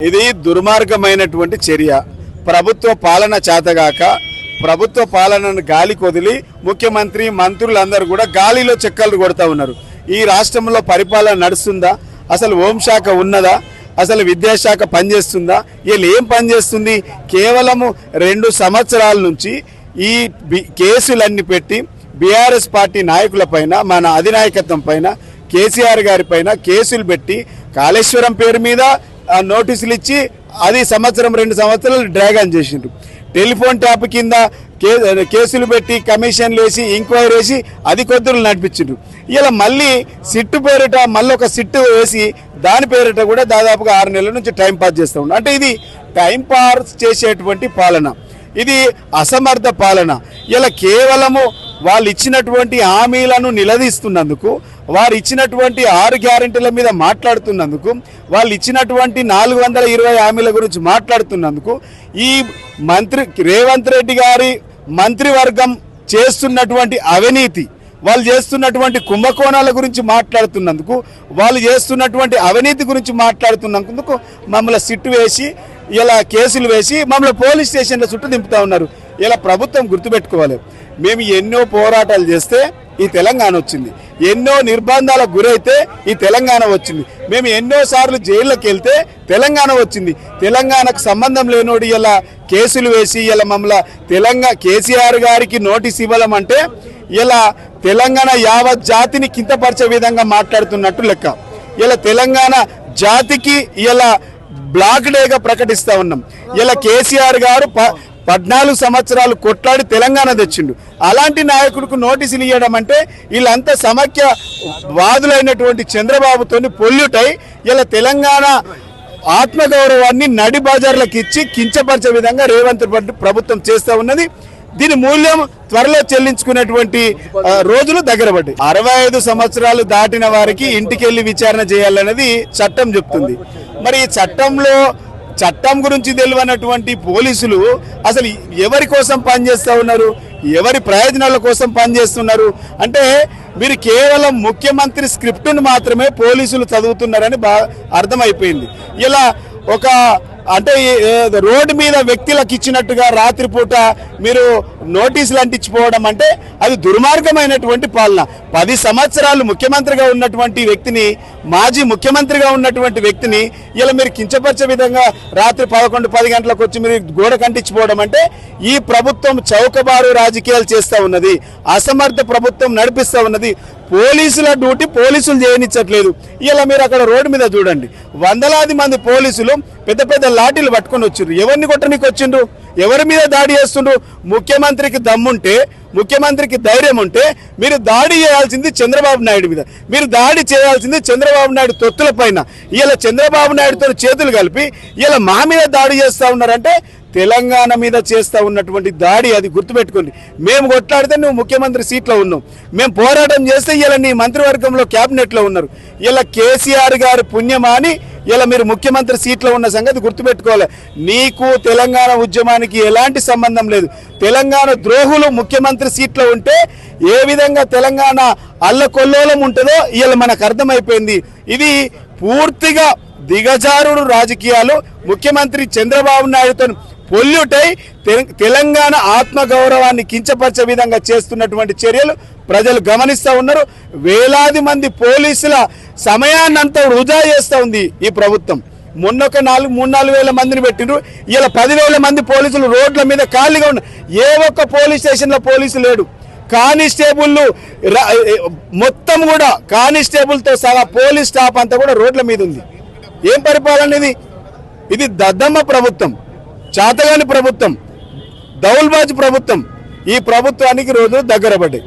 ఇది దుర్మార్గమైనటువంటి చర్య. ప్రభుత్వ పాలన చేతగాక ప్రభుత్వ పాలనను గాలి కొదిలి ముఖ్యమంత్రి మంత్రులందరూ కూడా గాలిలో చెక్కలు కొడతా ఉన్నారు. ఈ రాష్ట్రంలో పరిపాలన నడుస్తుందా? అసలు హోంశాఖ ఉన్నదా? అసలు విద్యాశాఖ పనిచేస్తుందా? వీళ్ళు ఏం పనిచేస్తుంది? కేవలము 2 సంవత్సరాల నుంచి ఈ కేసులన్నీ పెట్టి బీఆర్ఎస్ పార్టీ నాయకుల పైన, మన అధినాయకత్వం పైన, కేసీఆర్ గారి పైన కేసులు పెట్టి కాళేశ్వరం పేరు మీద నోటీసులు ఇచ్చి అది సంవత్సరం 2 సంవత్సరాలు డ్రాగన్ చేసిండ్రు. టెలిఫోన్ ట్యాప్ కింద కేసులు పెట్టి కమిషన్లు వేసి ఎంక్వైరీ వేసి అది కొద్దులు నడిపించిండ్రు. ఇలా మళ్ళీ సిట్టు పేరిట మళ్ళీ ఒక సిట్టు వేసి దాని పేరిట కూడా దాదాపుగా 6 నెలల నుంచి టైం పాస్ చేస్తూ ఉన్నారు. అంటే ఇది టైం పాస్ చేసేటువంటి పాలన, ఇది అసమర్థ పాలన. ఇలా కేవలము వాళ్ళు ఇచ్చినటువంటి హామీలను నిలదీస్తున్నందుకు, వారు ఇచ్చినటువంటి 6 గ్యారెంటీల మీద మాట్లాడుతున్నందుకు, వాళ్ళు ఇచ్చినటువంటి 420 హామీల గురించి మాట్లాడుతున్నందుకు, ఈ మంత్రి రేవంత్ రెడ్డి గారి మంత్రివర్గం చేస్తున్నటువంటి అవినీతి, వాళ్ళు చేస్తున్నటువంటి కుంభకోణాల గురించి మాట్లాడుతున్నందుకు, వాళ్ళు చేస్తున్నటువంటి అవినీతి గురించి మాట్లాడుతున్నందుకు మమ్మల్ని సిట్టు వేసి ఇలా కేసులు వేసి మమ్మల్ని పోలీస్ స్టేషన్ల చుట్టూ దింపుతా ఉన్నారు. ఇలా ప్రభుత్వం గుర్తుపెట్టుకోవాలి, మేము ఎన్నో పోరాటాలు చేస్తే ఈ తెలంగాణ వచ్చింది, ఎన్నో నిర్బంధాలకు గురైతే ఈ తెలంగాణ వచ్చింది, మేము ఎన్నోసార్లు జైళ్ళకి వెళ్తే తెలంగాణ వచ్చింది. తెలంగాణకు సంబంధం లేనోడు ఇలా కేసులు వేసి ఇలా మమ్మల్ని కేసీఆర్ గారికి నోటీస్ ఇవ్వడం అంటే ఇలా తెలంగాణ యావత్ జాతిని కింతపరిచే విధంగా మాట్లాడుతున్నట్టు లెక్క. ఇలా తెలంగాణ జాతికి ఇలా బ్లాక్ డేగా ప్రకటిస్తూ ఉన్నాం. ఇలా కేసీఆర్ గారు 14 సంవత్సరాలు కొట్లాడి తెలంగాణ తెచ్చిండు. అలాంటి నాయకుడికి నోటీసులు ఇవ్వడం అంటే వీళ్ళంతా సమైక్య వాదులైనటువంటి చంద్రబాబుతోని పొల్యూటై ఇలా తెలంగాణ ఆత్మగౌరవాన్ని నడి బజార్లకు ఇచ్చి కించపరిచే విధంగా రేవంత్ ప్రభుత్వం చేస్తూ ఉన్నది. దీని మూల్యం త్వరలో చెల్లించుకునేటువంటి రోజులు దగ్గర పడ్డాయి. 65 సంవత్సరాలు దాటిన వారికి ఇంటికి వెళ్ళి విచారణ చేయాలన్నది చట్టం చెప్తుంది. మరి ఈ చట్టం గురించి తెలియనటువంటి పోలీసులు అసలు ఎవరి కోసం పనిచేస్తూ ఉన్నారు, ఎవరి ప్రయోజనాల కోసం పనిచేస్తున్నారు అంటే మీరు కేవలం ముఖ్యమంత్రి స్క్రిప్టును మాత్రమే పోలీసులు చదువుతున్నారని అర్థమైపోయింది. ఇలా ఒక అంటే రోడ్డు మీద వ్యక్తులకు ఇచ్చినట్టుగా రాత్రిపూట మీరు నోటీసులు అంటించిపోవడం అంటే అది దుర్మార్గమైనటువంటి పాలన. 10 సంవత్సరాలు ముఖ్యమంత్రిగా ఉన్నటువంటి వ్యక్తిని, మాజీ ముఖ్యమంత్రిగా ఉన్నటువంటి వ్యక్తిని ఇలా మీరు కించపరిచే విధంగా రాత్రి 11-10 గంటలకు వచ్చి మీరు గోడ కంటించిపోవడం అంటే ఈ ప్రభుత్వం చౌకబారు రాజకీయాలు చేస్తూ ఉన్నది, అసమర్థ ప్రభుత్వం నడిపిస్తూ ఉన్నది. పోలీసుల డ్యూటీ పోలీసులు చేయనిచ్చట్లేదు. ఇలా మీరు అక్కడ రోడ్డు మీద చూడండి, వందలాది మంది పోలీసులు పెద్ద పెద్ద లాఠీలు పట్టుకొని వచ్చిండ్రు. ఎవరిని కొట్టడానికి వచ్చిండ్రు? ఎవరి మీద దాడి చేస్తుండ్రు? ముఖ్యమంత్రికి దమ్ముంటే, ముఖ్యమంత్రికి ధైర్యం ఉంటే మీరు దాడి చేయాల్సింది చంద్రబాబు నాయుడు మీద, మీరు దాడి చేయాల్సింది చంద్రబాబు నాయుడు తొత్తుల పైన. ఇలా చంద్రబాబు నాయుడుతో చేతులు కలిపి ఇలా మా మీద దాడి చేస్తూ ఉన్నారంటే తెలంగాణ మీద చేస్తూ ఉన్నటువంటి దాడి. అది గుర్తుపెట్టుకోండి. మేము కొట్లాడితే నువ్వు ముఖ్యమంత్రి సీట్లో ఉన్నావు, మేము పోరాటం చేస్తే ఇలా నీ మంత్రివర్గంలో క్యాబినెట్లో ఉన్నారు. ఇలా కేసీఆర్ గారి పుణ్యమా అని ఇలా మీరు ముఖ్యమంత్రి సీట్లో ఉన్న సంగతి గుర్తుపెట్టుకోవాలి. నీకు తెలంగాణ ఉద్యమానికి ఎలాంటి సంబంధం లేదు. తెలంగాణ ద్రోహులు ముఖ్యమంత్రి సీట్లో ఉంటే ఏ విధంగా తెలంగాణ అల్లకొల్లోలం ఉంటుందో ఇలా మనకు అర్థమైపోయింది. ఇది పూర్తిగా దిగజారుడు రాజకీయాలు. ముఖ్యమంత్రి చంద్రబాబు నాయుడుతో పొల్యూటై తెలంగాణ ఆత్మగౌరవాన్ని కించపరిచే విధంగా చేస్తున్నటువంటి చర్యలు ప్రజలు గమనిస్తూ ఉన్నారు. వేలాది మంది పోలీసుల సమయాన్నంతా వృధా చేస్తూ ఉంది ఈ ప్రభుత్వం. మొన్న ఒక 3-4 వేల మందిని పెట్టిండ్రు, ఇలా 10,000 మంది పోలీసులు రోడ్ల మీద ఖాళీగా ఉన్నారు. ఏ ఒక్క పోలీస్ స్టేషన్లో పోలీసు లేడు. కానిస్టేబుల్ మొత్తం కూడా కానిస్టేబుల్తో సహా పోలీస్ స్టాఫ్ అంతా కూడా రోడ్ల మీద ఉంది. ఏం పరిపాలన ఇది? ఇది దద్దమ్మ ప్రభుత్వం, చాతగాని ప్రభుత్వం, దౌల్బాజ్ ప్రభుత్వం. ఈ ప్రభుత్వానికి రోజులు దగ్గర పడ్డాయి.